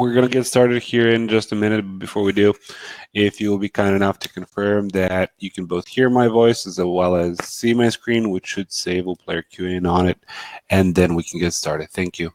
We're going to get started here in just a minute. But before we do, if you'll be kind enough to confirm that you can both hear my voice as well as see my screen, which should say WooPlayer QA on it, and then we can get started. Thank you.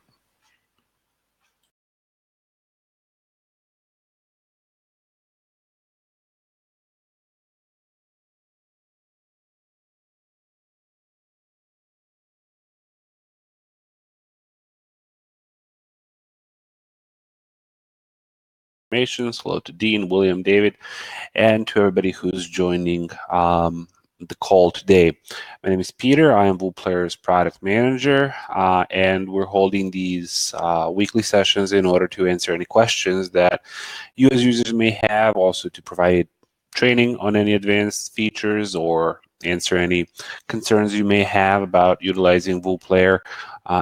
Hello to Dean, William, David, and to everybody who's joining the call today. My name is Peter. I am WooPlayer's product manager, and we're holding these weekly sessions in order to answer any questions that you as users may have, also to provide training on any advanced features or answer any concerns you may have about utilizing WooPlayer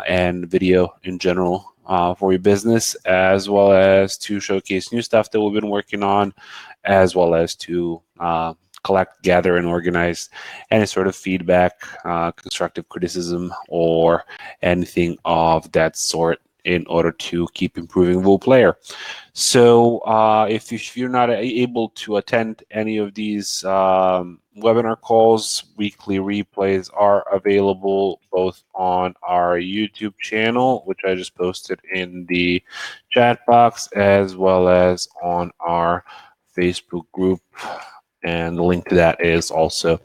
and video in general for your business, as well as to showcase new stuff that we've been working on, as well as to collect, gather, and organize any sort of feedback, constructive criticism, or anything of that sort in order to keep improving WooPlayer. So if you're not able to attend any of these webinar calls, weekly replays are available both on our YouTube channel, which I just posted in the chat box, as well as on our Facebook group. And the link to that is also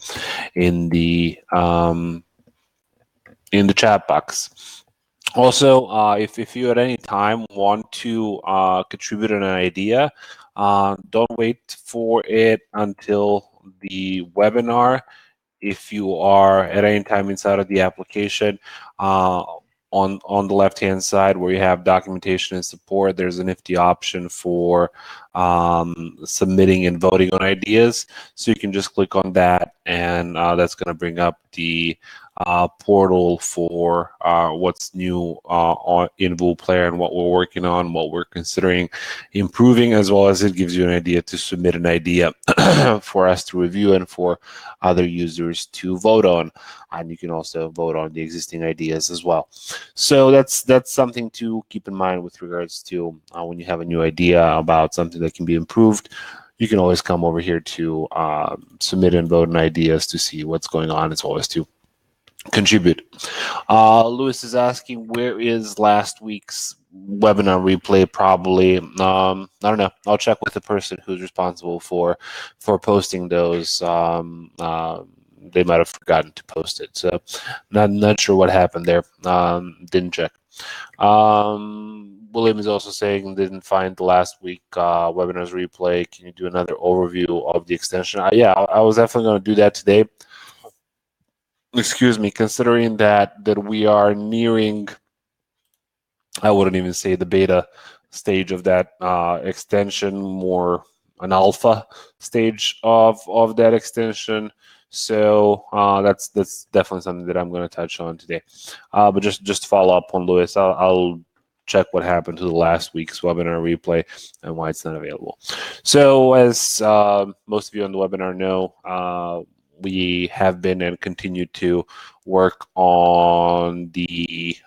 in the chat box. Also, if you at any time want to contribute an idea, don't wait for it until the webinar. If you are at any time inside of the application, on the left-hand side where you have documentation and support, there's a nifty option for submitting and voting on ideas. So you can just click on that, and that's going to bring up the portal for what's new in WooPlayer and what we're working on, what we're considering improving, as well as it gives you an idea to submit an idea for us to review and for other users to vote on. And you can also vote on the existing ideas as well. So that's something to keep in mind with regards to when you have a new idea about something that can be improved. You can always come over here to submit and vote on ideas to see what's going on, as well as to contribute. Lewis is asking, where is last week's webinar replay? Probably, I don't know. I'll check with the person who's responsible for posting those. They might have forgotten to post it, so not sure what happened there. Didn't check. William is also saying didn't find the last week webinars replay. Can you do another overview of the extension? Yeah, I was definitely going to do that today. Excuse me, considering that we are nearing, I wouldn't even say the beta stage of that extension, more an alpha stage of that extension. So that's definitely something that I'm going to touch on today. But just to follow up on Lewis, I'll check what happened to the last week's webinar replay and why it's not available. So as most of you on the webinar know, we have been and continue to work on the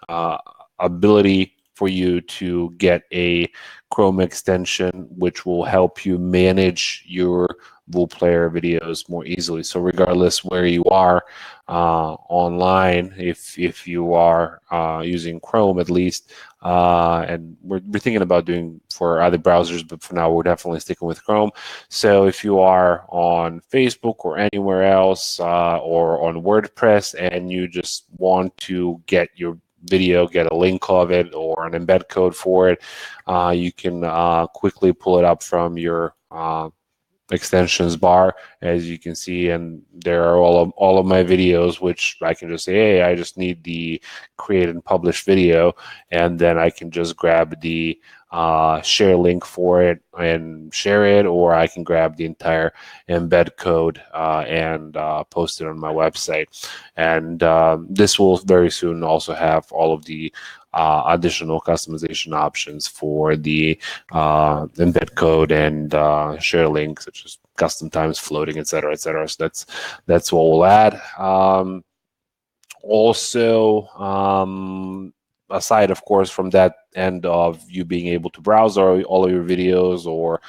ability for you to get a Chrome extension, which will help you manage your WooPlayer videos more easily. So regardless where you are online, if you are using Chrome at least, and we're thinking about doing for other browsers, but for now we're definitely sticking with Chrome. So if you are on Facebook or anywhere else, or on WordPress, and you just want to get your video, get a link of it or an embed code for it, you can quickly pull it up from your extensions bar, as you can see, and there are all of my videos, which I can just say, hey, I just need the create and publish video, and then I can just grab the share link for it and share it, or I can grab the entire embed code and post it on my website. And this will very soon also have all of the additional customization options for the embed code and share links, such as custom times, floating, etc., etc. So that's what we'll add. Also, aside, of course, from that end of you being able to browse all of your videos, or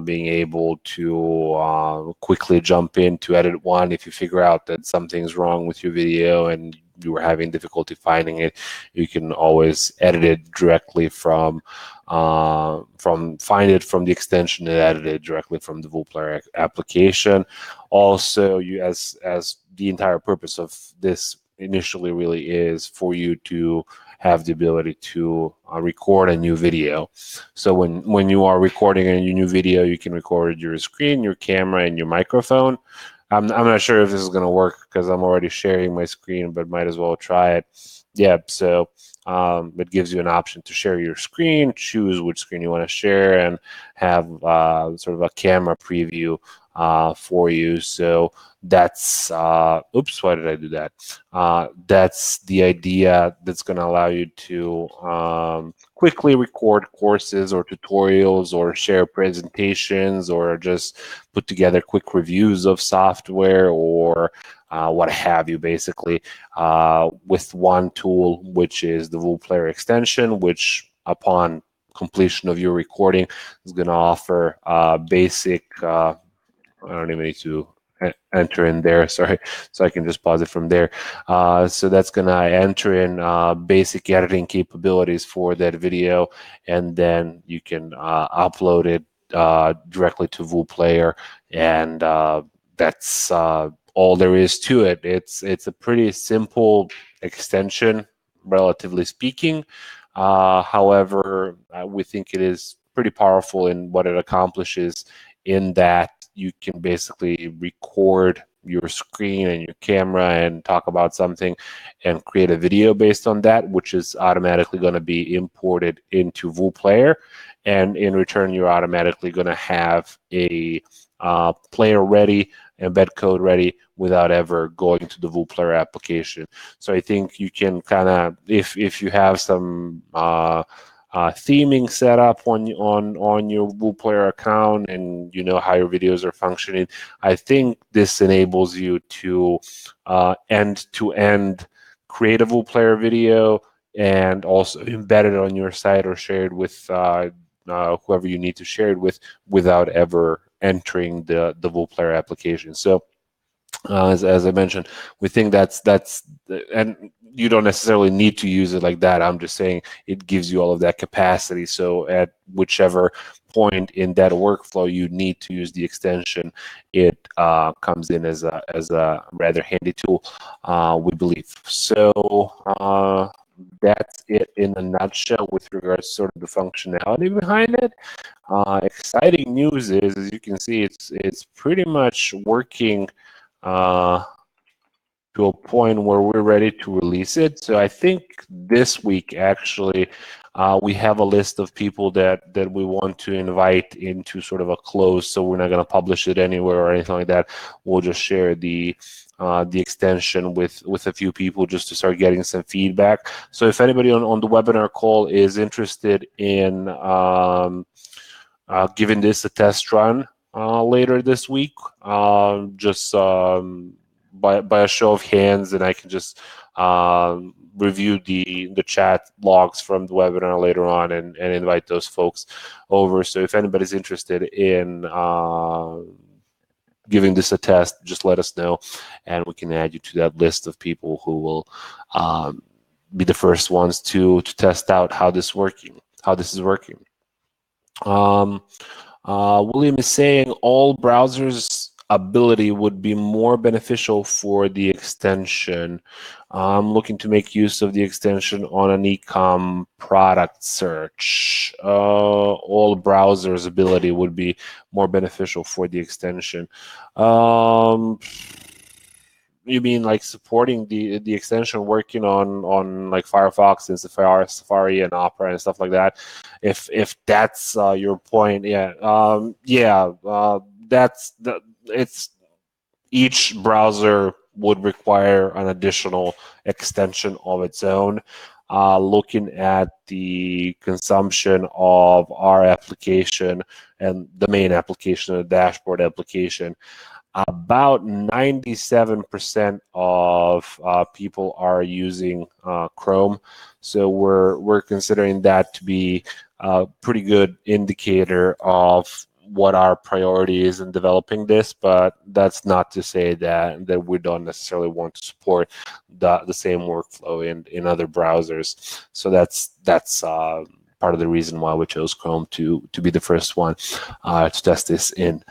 being able to quickly jump in to edit one if you figure out that something's wrong with your video and you were having difficulty finding it, you can always edit it directly from find it from the extension and edit it directly from the VooPlayer application. Also, you as the entire purpose of this initially really is for you to have the ability to record a new video. So when you are recording a new video, you can record your screen, your camera, and your microphone. I'm not sure if this is going to work because I'm already sharing my screen, but might as well try it. Yeah, so it gives you an option to share your screen, choose which screen you want to share, and have sort of a camera preview for you. So that's oops, why did I do that? That's the idea that's going to allow you to quickly record courses or tutorials, or share presentations, or just put together quick reviews of software, or what have you, basically, with one tool, which is the VooPlayer extension, which upon completion of your recording is going to offer basic I don't even need to enter in there, sorry, so I can just pause it from there. So that's going to enter in basic editing capabilities for that video, and then you can upload it directly to VooPlayer, and that's all there is to it. It's a pretty simple extension, relatively speaking. However, we think it is pretty powerful in what it accomplishes, in that you can basically record your screen and your camera and talk about something and create a video based on that, which is automatically going to be imported into VooPlayer. And in return, you're automatically going to have a player ready, embed code ready, without ever going to the VooPlayer application. So I think you can kind of, if you have some theming set up on your VooPlayer account, and you know how your videos are functioning, I think this enables you to end-to-end create a VooPlayer video and also embed it on your site or share it with whoever you need to share it with, without ever entering the VooPlayer application. So as I mentioned, we think that's and you don't necessarily need to use it like that. I'm just saying it gives you all of that capacity. So at whichever point in that workflow you need to use the extension, it comes in as a rather handy tool, we believe. So that's it in a nutshell with regards to sort of the functionality behind it. Exciting news is, as you can see, it's pretty much working to a point where we're ready to release it. So I think this week, actually, we have a list of people that we want to invite into sort of a close. So we're not going to publish it anywhere or anything like that. We'll just share the extension with a few people just to start getting some feedback. So if anybody on the webinar call is interested in giving this a test run later this week, just by a show of hands, and I can just review the chat logs from the webinar later on and invite those folks over. So if anybody's interested in giving this a test, just let us know, and we can add you to that list of people who will be the first ones to test out how this is working. William is saying all browsers ability would be more beneficial for the extension. I'm looking to make use of the extension on an e-com product search. All browsers ability would be more beneficial for the extension. You mean like supporting the extension working on like Firefox and Safari and Opera and stuff like that? If that's your point, yeah, it's each browser would require an additional extension of its own. Looking at the consumption of our application and the main application, the dashboard application, about 97% of people are using Chrome. So we're considering that to be a pretty good indicator of what our priority is in developing this, but that's not to say that we don't necessarily want to support the same workflow in other browsers. So that's part of the reason why we chose Chrome to be the first one to test this in.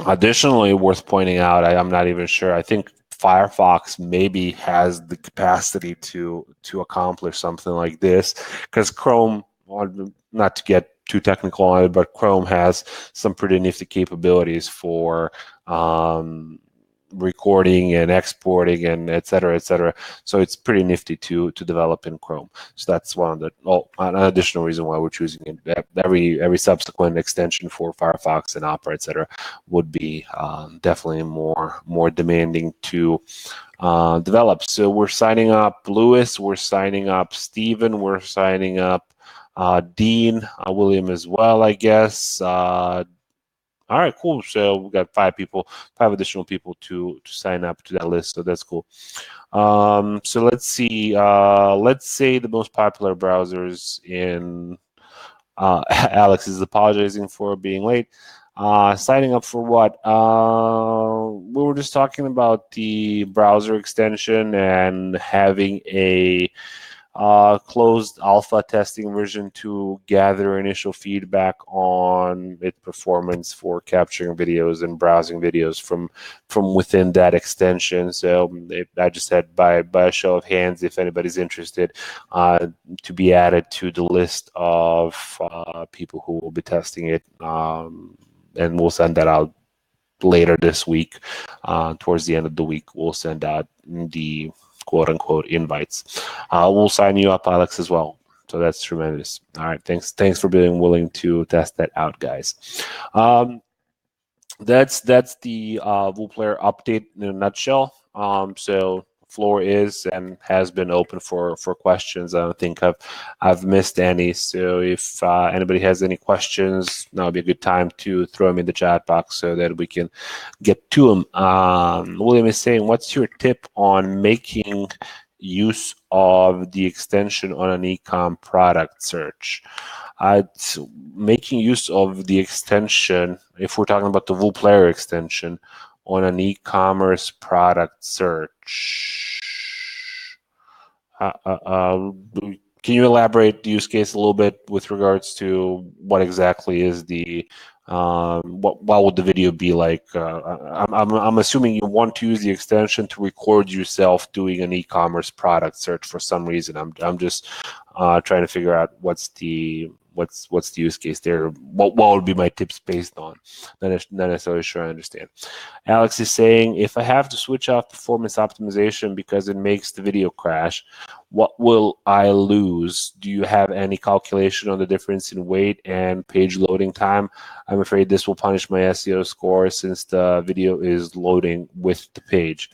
Additionally, worth pointing out, I'm not even sure. I think Firefox maybe has the capacity to accomplish something like this, because Chrome, not to get too technical on it, but Chrome has some pretty nifty capabilities for recording and exporting and et cetera, et cetera. So it's pretty nifty to develop in Chrome. So that's one of the an additional reason why we're choosing it. Every subsequent extension for Firefox and Opera, et cetera, would be definitely more demanding to develop. So we're signing up Lewis, we're signing up Stephen, we're signing up Dean, William as well, I guess. All right, cool. So we got 5 additional people to sign up to that list. So that's cool. So let's see. Let's say the most popular browsers in. Alex is apologizing for being late. Signing up for what? We were just talking about the browser extension and having a closed alpha testing version to gather initial feedback on its performance for capturing videos and browsing videos from within that extension. So I just said by a show of hands, if anybody's interested, to be added to the list of people who will be testing it, and we'll send that out later this week. Towards the end of the week, we'll send out the quote-unquote invites. We'll sign you up, Alex, as well. So that's tremendous. All right, thanks for being willing to test that out, guys. That's the WooPlayer update in a nutshell. So floor is and has been open for questions. I don't think I've missed any. So if anybody has any questions, now would be a good time to throw them in the chat box so that we can get to them. William is saying, what's your tip on making use of the extension on an e-com product search? Making use of the extension, if we're talking about the WooPlayer extension, on an e-commerce product search. Can you elaborate the use case a little bit with regards to what exactly is the what would the video be like? I'm assuming you want to use the extension to record yourself doing an e-commerce product search for some reason. I'm just trying to figure out what's the use case there. What would be my tips based on? Not necessarily sure I understand. Alex is saying, if I have to switch off performance optimization because it makes the video crash, what will I lose? Do you have any calculation on the difference in weight and page loading time? I'm afraid this will punish my SEO score since the video is loading with the page.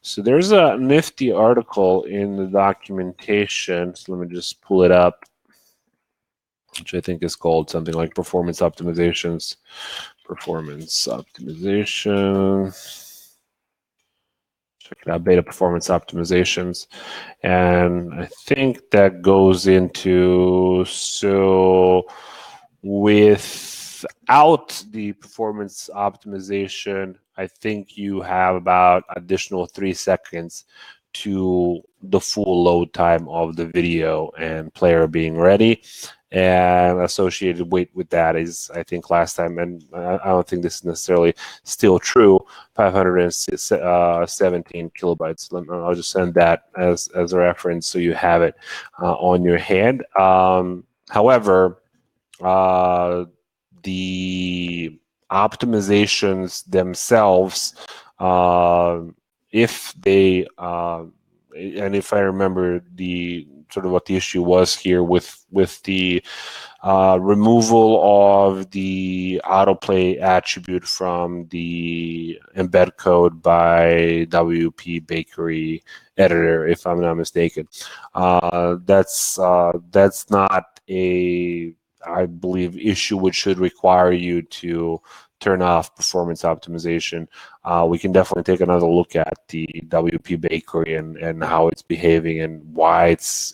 So there's a nifty article in the documentation. So let me just pull it up, which I think is called something like Performance Optimizations. Performance Optimization. Check it out, Beta Performance Optimizations. And I think that goes into, so without the performance optimization, I think you have about additional 3 seconds to the full load time of the video and player being ready. And associated weight with that is, I think last time, and I don't think this is necessarily still true, 517 kilobytes. I'll just send that as a reference so you have it on your hand. However, the optimizations themselves, if they, and if I remember the sort of what the issue was here with the removal of the autoplay attribute from the embed code by WP Bakery editor, if I'm not mistaken. That's not a, I believe, issue which should require you to turn off performance optimization, we can definitely take another look at the WP Bakery and how it's behaving and why it's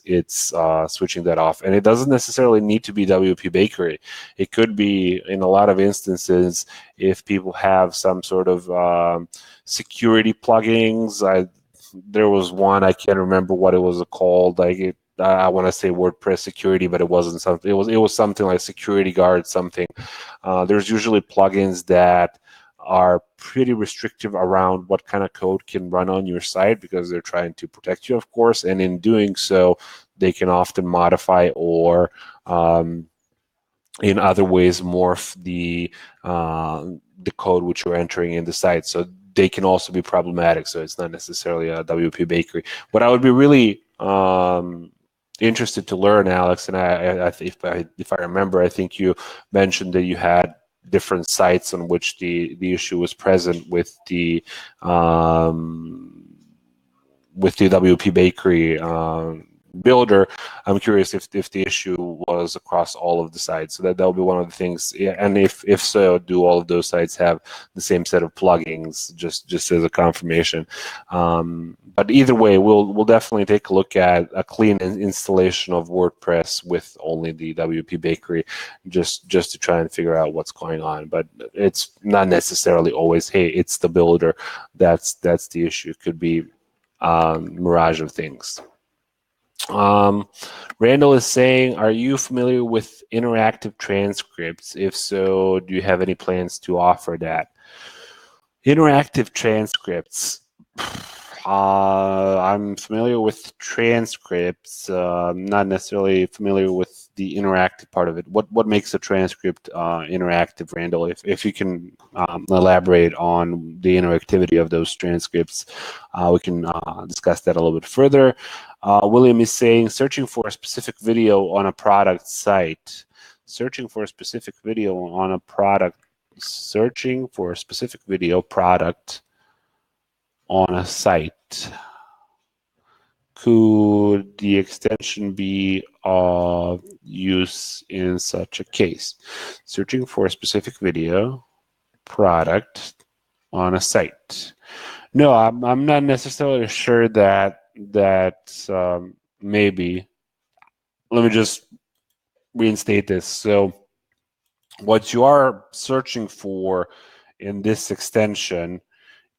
switching that off. And it doesn't necessarily need to be WP Bakery. It could be, in a lot of instances, if people have some sort of security plugins. There was one, I can't remember what it was called. Like I want to say WordPress security, but it wasn't something. It was something like Security Guard something. There's usually plugins that are pretty restrictive around what kind of code can run on your site, because they're trying to protect you, of course, and in doing so, they can often modify or in other ways morph the code which you're entering in the site. So they can also be problematic. So it's not necessarily a WP Bakery. What I would be really interested to learn, Alex, and if I remember, I think you mentioned that you had different sites on which the issue was present with the WP Bakery builder. I'm curious if the issue was across all of the sites. So that'll be one of the things. Yeah, and if so, do all of those sites have the same set of plugins? Just as a confirmation. But either way, we'll definitely take a look at a clean installation of WordPress with only the WP Bakery, just to try and figure out what's going on. But it's not necessarily always, hey, it's the builder that's the issue. It could be mirage of things. Randall is saying, are you familiar with interactive transcripts? If so, do you have any plans to offer that? Interactive transcripts. I'm familiar with transcripts, not necessarily familiar with the interactive part of it. What makes a transcript interactive, Randall? If you can elaborate on the interactivity of those transcripts, we can discuss that a little bit further. William is saying, searching for a specific video on a product site. Searching for a specific video on a product. Searching for a specific video product on a site. Could the extension be of use in such a case? Searching for a specific video product on a site. No, I'm not necessarily sure that maybe. Let me just reinstate this. So what you are searching for in this extension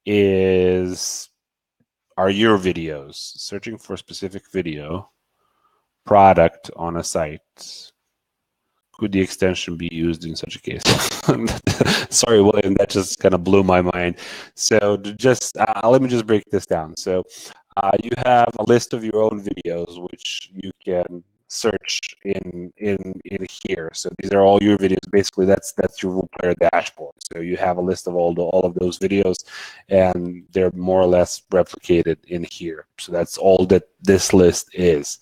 are your videos. Searching for a specific video product on a site. Could the extension be used in such a case? Sorry, William, that just kind of blew my mind. So just let me just break this down. So you have a list of your own videos which you can search in here. So these are all your videos. Basically, that's your Rule Player dashboard. So you have a list of all of those videos, and they're more or less replicated in here. So that's all that this list is.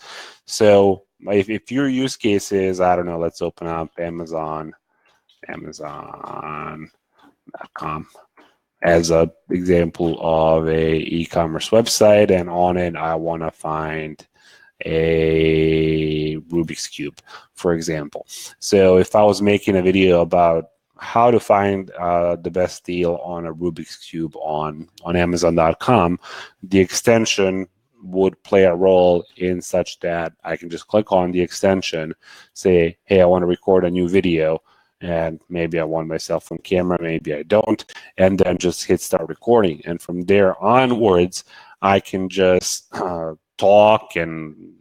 So if your use case is, I don't know, let's open up Amazon.com as an example of a e-commerce website, and on it I want to find a Rubik's Cube, for example. So if I was making a video about how to find the best deal on a Rubik's Cube on Amazon.com, the extension would play a role in such that I can just click on the extension, say, hey, I want to record a new video, and maybe I want my cell phone camera, maybe I don't, and then just hit start recording. And from there onwards, I can just talk and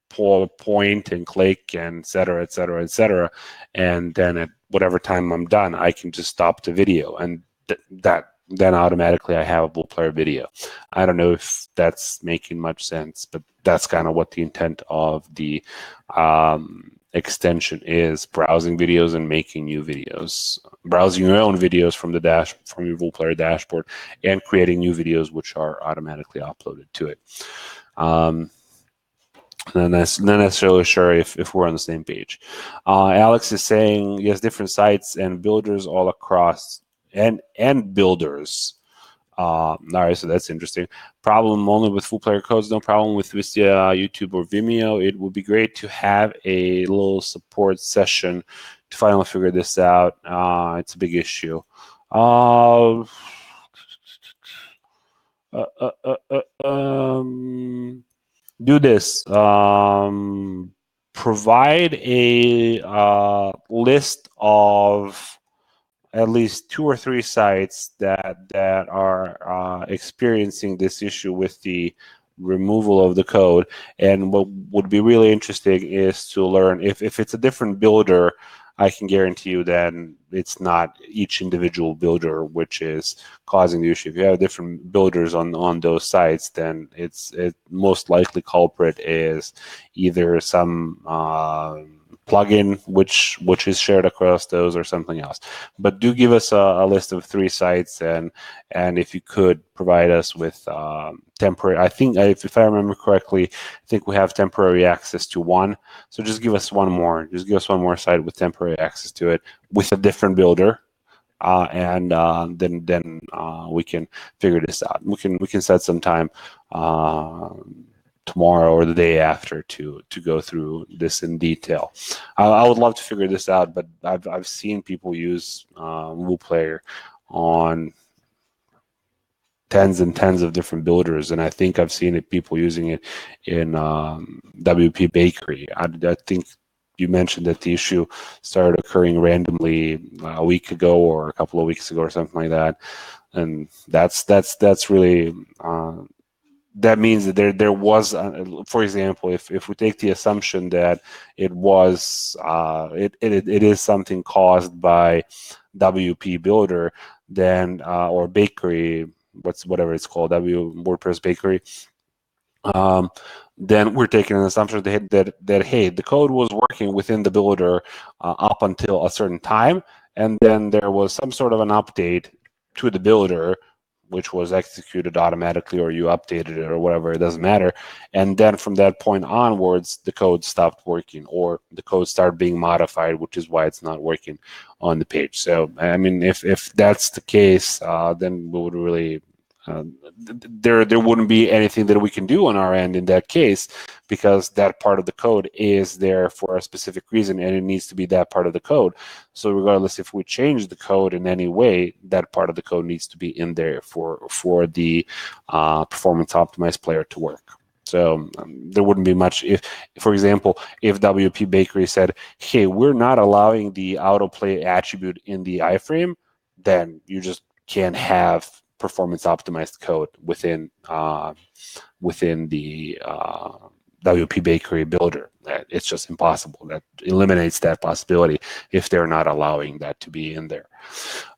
point and click and et cetera, et cetera, et cetera. And then at whatever time I'm done, I can just stop the video. And then automatically I have a Rule Player video. I don't know if that's making much sense, but that's kind of what the intent of the extension is: browsing videos and making new videos, browsing your own videos from your Rule Player dashboard, and creating new videos which are automatically uploaded to it. Not necessarily sure if we're on the same page. Alex is saying, yes, different sites and builders all across, and builders. All right, so that's interesting. Problem only with full player codes, no problem with Wistia, YouTube, or Vimeo. It would be great to have a little support session to finally figure this out. It's a big issue. Uh, do this. Provide a list of at least 2 or 3 sites that are experiencing this issue with the removal of the code. And what would be really interesting is to learn if it's a different builder. I can guarantee you that it's not each individual builder which is causing the issue. If you have different builders on those sites, then it most likely culprit is either some plugin which is shared across those or something else. But do give us a list of 3 sites, and if you could provide us with temporary. I think if I remember correctly, I think we have temporary access to 1. So just give us one more. Just give us one more site with temporary access to it with a different builder. And then we can figure this out. We can set some time tomorrow or the day after to go through this in detail. I would love to figure this out, but I've seen people use WooPlayer on tens and tens of different builders, and I think I've seen people using it in WP Bakery. I think you mentioned that the issue started occurring randomly a week ago or a couple of weeks ago or something like that, and that's really that means that there was, for example, if we take the assumption that it was it is something caused by WP Builder, then or Bakery, whatever it's called, WordPress Bakery, then we're taking an assumption that hey, the code was working within the builder up until a certain time, and then there was some sort of an update to the builder which was executed automatically, or you updated it or whatever, it doesn't matter. And then from that point onwards, the code stopped working, or the code started being modified, which is why it's not working on the page. So, I mean, if that's the case, then we would really, there wouldn't be anything that we can do on our end in that case, because that part of the code is there for a specific reason, and it needs to be that part of the code. So regardless if we change the code in any way, that part of the code needs to be in there for the performance optimized player to work. So there wouldn't be much if, for example, if WP Bakery said, hey, we're not allowing the autoplay attribute in the iframe, then you just can't have performance optimized code within the WP Bakery builder. It's just impossible. That eliminates that possibility if they're not allowing that to be in there.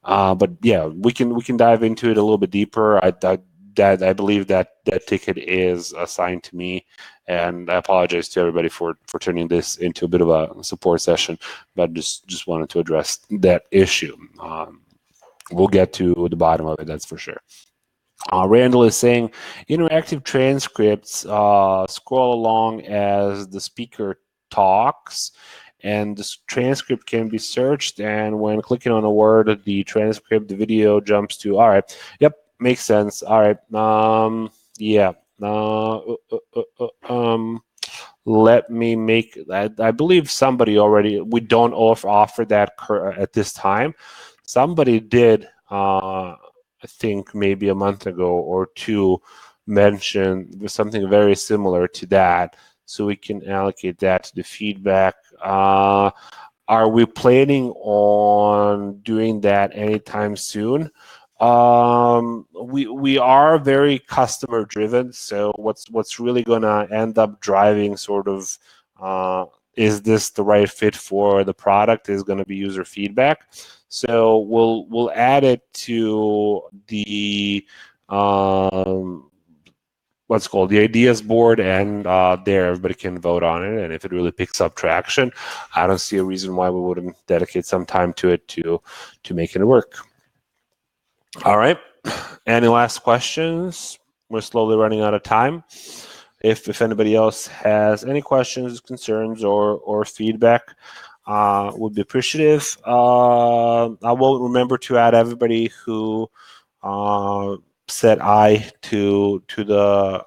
But yeah, we can dive into it a little bit deeper. I believe that ticket is assigned to me, and I apologize to everybody for turning this into a bit of a support session, but just wanted to address that issue. We'll get to the bottom of it, that's for sure. Randall is saying, interactive transcripts scroll along as the speaker talks, and the transcript can be searched, and when clicking on a word, the transcript, the video jumps to, all right, yep, makes sense. All right, yeah. Let me make, I believe somebody already, we don't offer that at this time. Somebody did, I think maybe a month ago or 2, mention something very similar to that, so we can allocate that to the feedback. Are we planning on doing that anytime soon? We are very customer driven, so what's really gonna end up driving sort of is this the right fit for the product is going to be user feedback. So we'll add it to the what's called the ideas board, and there everybody can vote on it, and if it really picks up traction, I don't see a reason why we wouldn't dedicate some time to it to making it work. All right, any last questions? We're slowly running out of time. If anybody else has any questions, concerns, or feedback, would be appreciative. I will remember to add everybody who said aye to the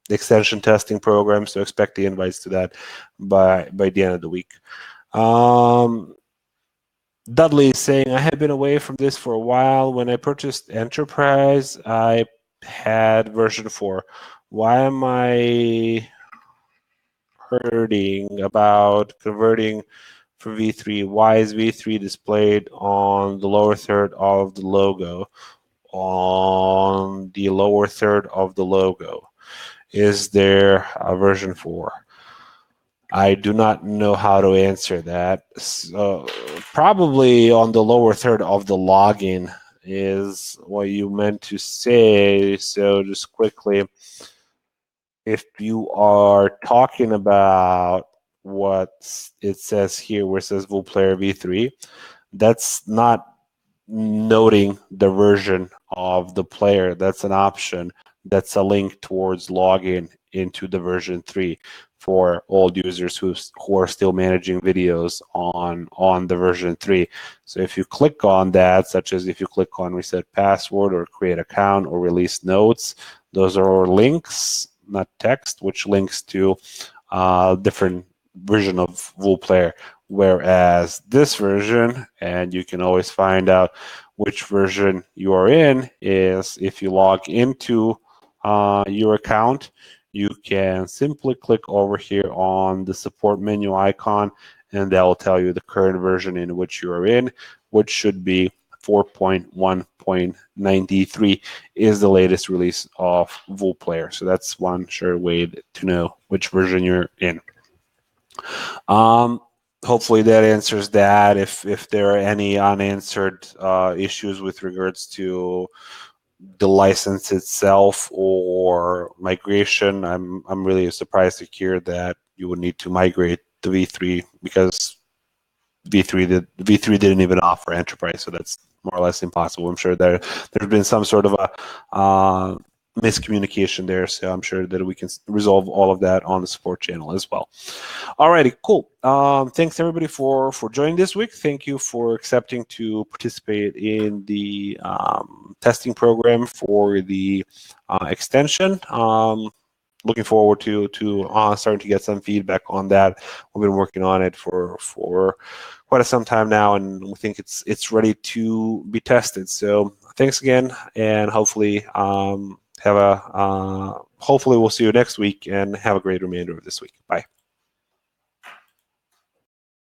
extension testing program, so expect the invites to that by the end of the week. Dudley is saying, I have been away from this for a while. When I purchased Enterprise, I had version 4. Why am I hurting about converting for V3? Why is V3 displayed on the lower third of the logo? On the lower third of the logo. Is there a version 4? I do not know how to answer that. So probably on the lower third of the login is what you meant to say. So just quickly, if you are talking about what it says here, where it says VuPlayer V3, that's not noting the version of the player. That's an option. That's a link towards login into the version 3 for all users who are still managing videos on the version 3. So if you click on that, such as if you click on reset password or create account or release notes, those are links, not text, which links to different version of VuPlayer. Whereas this version, and you can always find out which version you are in, is if you log into your account, you can simply click over here on the support menu icon, and that will tell you the current version in which you are in, which should be 4.1.93 is the latest release of VuPlayer. So that's one sure way to know which version you're in. Hopefully that answers that. If there are any unanswered issues with regards to the license itself or migration, I'm really surprised to hear that you would need to migrate to V3 because V3 didn't even offer Enterprise, so that's more or less impossible. I'm sure there's been some sort of a miscommunication there, so I'm sure that we can resolve all of that on the support channel as well. Alrighty, cool. Thanks everybody for joining this week. Thank you for accepting to participate in the testing program for the extension. Looking forward to starting to get some feedback on that. We've been working on it for quite some time now, and we think it's ready to be tested. So thanks again, and hopefully hopefully we'll see you next week, and have a great remainder of this week. Bye.